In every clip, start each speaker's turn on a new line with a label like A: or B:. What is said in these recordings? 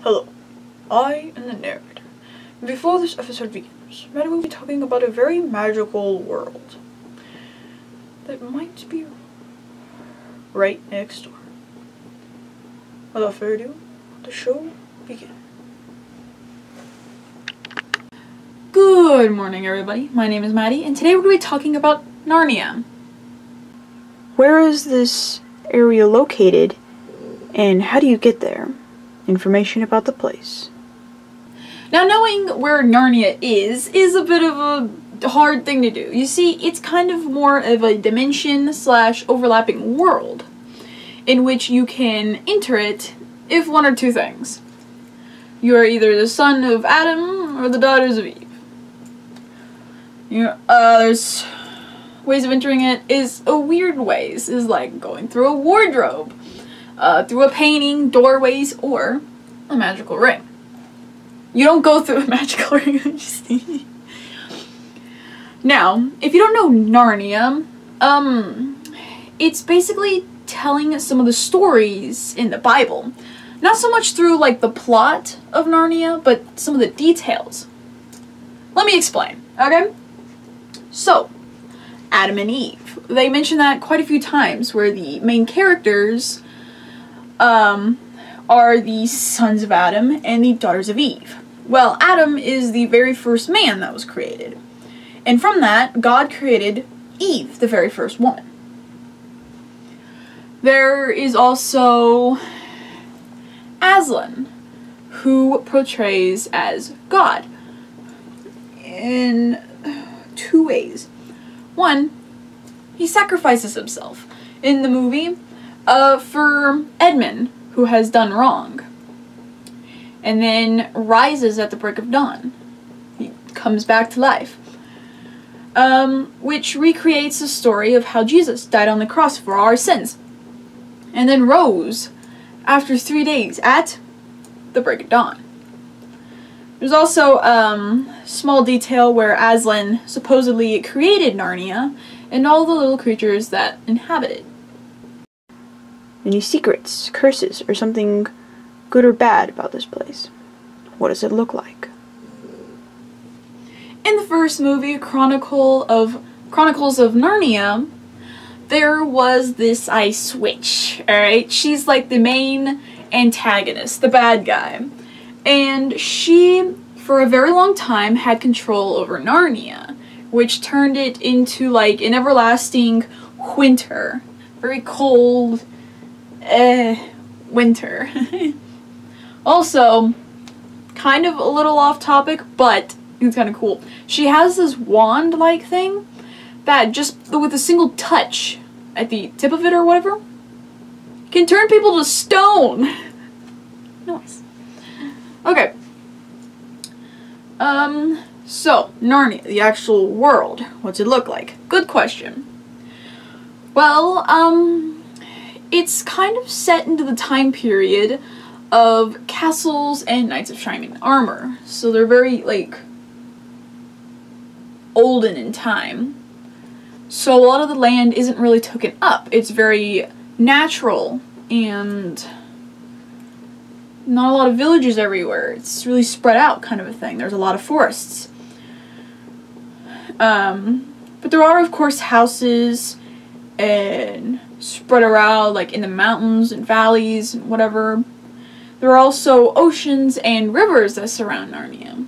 A: Hello, I am the narrator. Before this episode begins, Maddie will be talking about a very magical world that might be right next door. Without further ado, the show begins. Good morning, everybody. My name is Maddie, and today we're going to be talking about Narnia. Where is this area located, and how do you get there? Information about the place. Now, knowing where Narnia is a bit of a hard thing to do. You see, it's kind of more of a dimension/overlapping world in which you can enter it if one or two things. You are either the son of Adam or the daughters of Eve. There's ways of entering it is a weird ways, is like going through a wardrobe, through a painting, doorways, or a magical ring. You don't go through a magical ring, I'm just thinking. Now, if you don't know Narnia, it's basically telling some of the stories in the Bible. Not so much through, like, the plot of Narnia, but some of the details. Let me explain, okay? So, Adam and Eve. They mention that quite a few times, where the main characters are the sons of Adam and the daughters of Eve. Well, Adam is the very first man that was created. And from that, God created Eve, the very first woman. There is also Aslan, who portrays as God in two ways. One, he sacrifices himself in the movie for Edmund, who has done wrong, and then rises at the break of dawn. He comes back to life, which recreates the story of how Jesus died on the cross for our sins, and then rose after 3 days at the break of dawn. There's also small detail where Aslan supposedly created Narnia and all the little creatures that inhabit it. Any secrets, curses, or something good or bad about this place? What does it look like? In the first movie, Chronicles of Narnia, there was this Ice Witch, alright? She's like the main antagonist, the bad guy. And she, for a very long time, had control over Narnia, which turned it into like an everlasting winter. Very cold, winter. Also, kind of a little off topic, but it's kind of cool. She has this wand-like thing that just with a single touch at the tip of it or whatever can turn people to stone. Nice. Okay. So, Narnia, the actual world. What's it look like? Good question. Well, it's kind of set into the time period of castles and knights of shining armor. So they're very, like, olden in time. So a lot of the land isn't really taken up. It's very natural and not a lot of villages everywhere. It's really spread out kind of a thing. There's a lot of forests. But there are, of course, houses and spread around, like, in the mountains and valleys and whatever. There are also oceans and rivers that surround Narnia.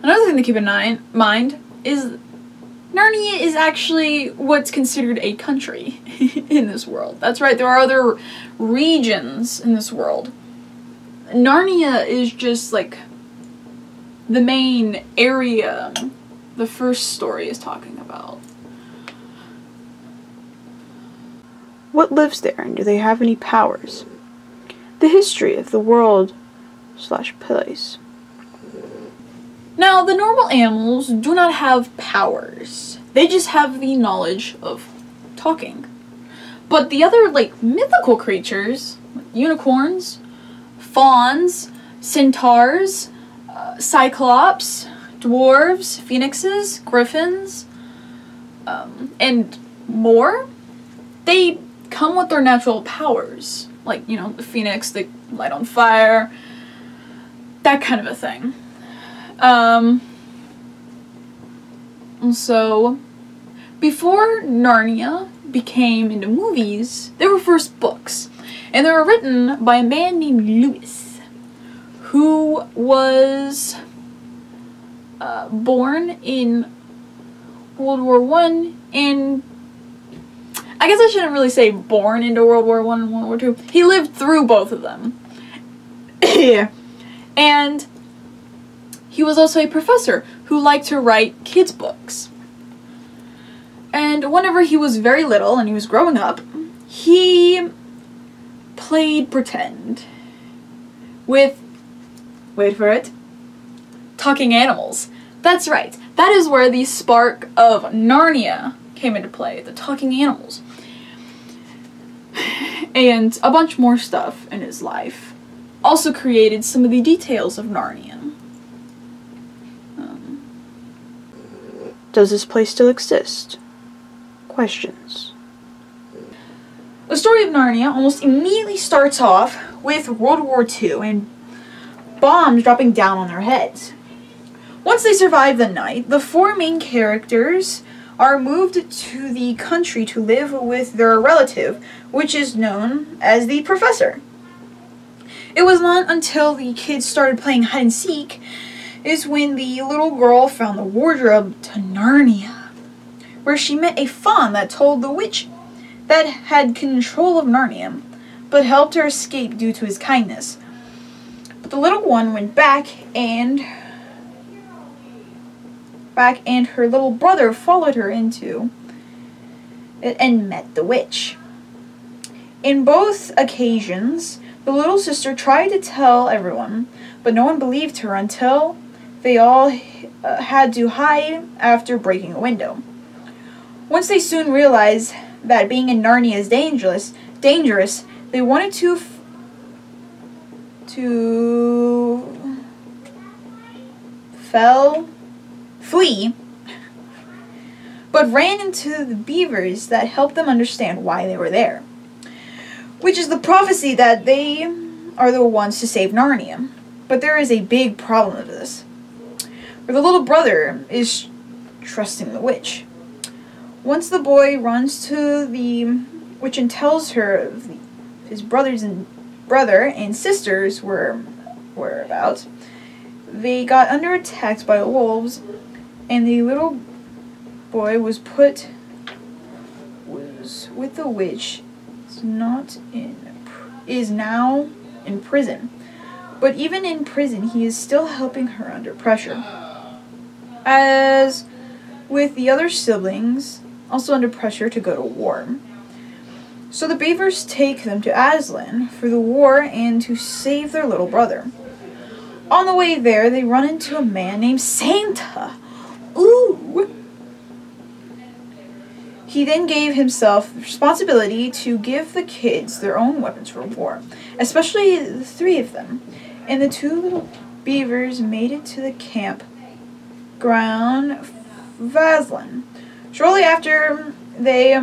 A: Another thing to keep in mind is Narnia is actually what's considered a country in this world. That's right, there are other regions in this world. Narnia is just, like, the main area the first story is talking about. What lives there, and do they have any powers? The history of the world/place. Now, the normal animals do not have powers. They just have the knowledge of talking. But the other, like, mythical creatures, like unicorns, fauns, centaurs, cyclops, dwarves, phoenixes, griffins, and more, they come with their natural powers. like, you know, the phoenix they light on fire, that kind of a thing. So before Narnia became into movies, there were first books, and they were written by a man named Lewis, who was born in World War I, and I guess I shouldn't really say born into World War I and World War II. He lived through both of them. And he was also a professor who liked to write kids' books. And whenever he was very little and he was growing up, he played pretend with, wait for it, talking animals. That's right. That is where the spark of Narnia came into play, the talking animals. And a bunch more stuff in his life also created some of the details of Narnia. Does this place still exist? Questions. The story of Narnia almost immediately starts off with World War II and bombs dropping down on their heads. Once they survive the night, the four main characters are moved to the country to live with their relative, which is known as the Professor. It was not until the kids started playing hide and seek is when the little girl found the wardrobe to Narnia, where she met a faun that told the witch that had control of Narnia, but helped her escape due to his kindness. But the little one went back and her little brother followed her into it and met the witch. In both occasions, the little sister tried to tell everyone, but no one believed her until they all had to hide after breaking a window. Once they soon realized that being in Narnia is dangerous, they wanted to flee, but ran into the beavers that helped them understand why they were there, which is the prophecy that they are the ones to save Narnia. But there is a big problem with this, where the little brother is trusting the witch. Once the boy runs to the witch and tells her of his brother and sisters whereabouts, they got under attack by wolves, and the little boy was with the witch, is now in prison. But even in prison, he is still helping her under pressure. As with the other siblings, also under pressure to go to war. So the beavers take them to Aslan for the war and to save their little brother. On the way there, they run into a man named Santa. Ooh! He then gave himself the responsibility to give the kids their own weapons for war, especially the three of them. And the two little beavers made it to the campground of Aslan. Shortly after they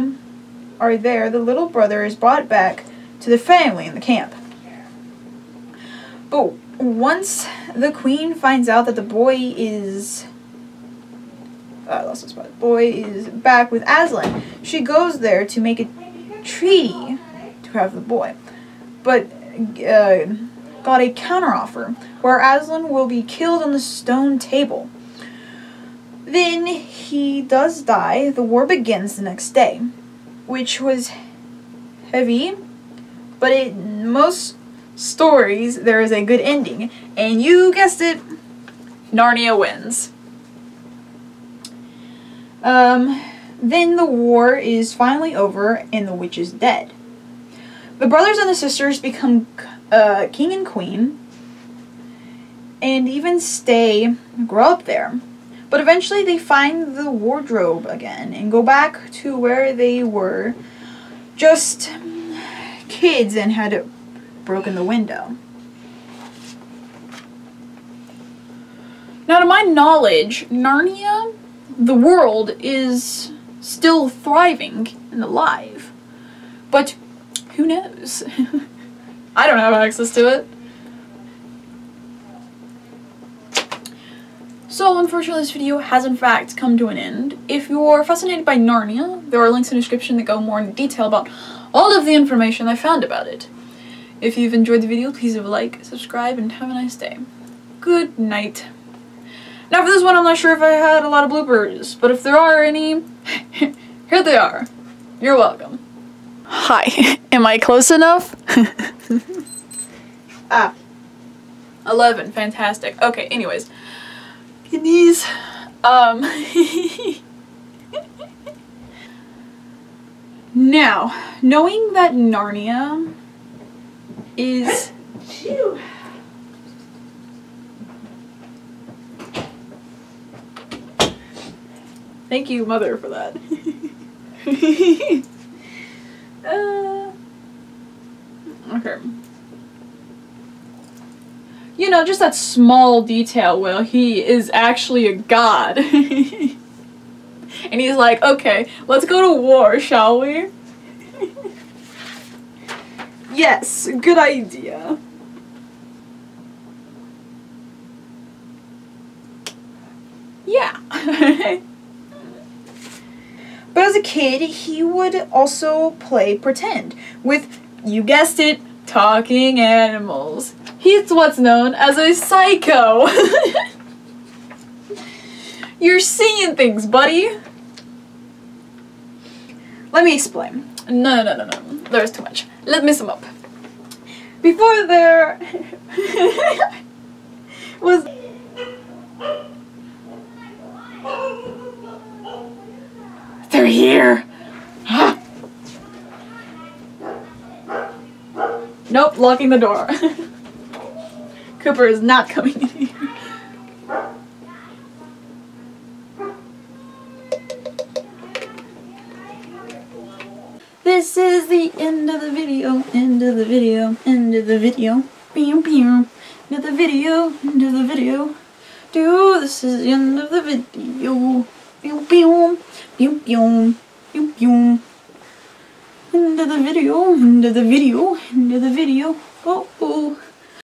A: are there, the little brother is brought back to the family in the camp. But once the queen finds out that the boy is back with Aslan, she goes there to make a treaty to have the boy, but got a counteroffer where Aslan will be killed on the stone table. Then he does die. The war begins the next day, which was heavy, but in most stories there is a good ending, and you guessed it, Narnia wins. Then the war is finally over and the witch is dead. The brothers and the sisters become king and queen and even grow up there. But eventually they find the wardrobe again and go back to where they were just kids and had broken the window. Now, to my knowledge, Narnia, the world, is still thriving and alive. But who knows? I don't have access to it. So unfortunately this video has in fact come to an end. If you're fascinated by Narnia, there are links in the description that go more in detail about all of the information I found about it. If you've enjoyed the video, please leave a like, subscribe, and have a nice day. Good night. Now for this one, I'm not sure if I had a lot of bloopers, but if there are any, here they are. You're welcome. Hi. Am I close enough? 11. Fantastic. Okay, anyways. These, now, knowing that Narnia is... Thank you, Mother, for that. Okay. You know, just that small detail where he is actually a god. And he's like, okay, let's go to war, shall we? Yes, good idea. Yeah. But as a kid, he would also play pretend with, you guessed it, talking animals. He's what's known as a psycho. You're seeing things, buddy. Let me explain. No. There's too much. Let me sum up. Before there was... They're here! Nope, locking the door. Cooper is not coming in here. This is the end of the video, end of the video, end of the video. Pew pew. End of the video, end of the video. This is the end of the video. Pew pew. Pew pew. Pew pew. End of the video, end of the video, end of the video. Oh.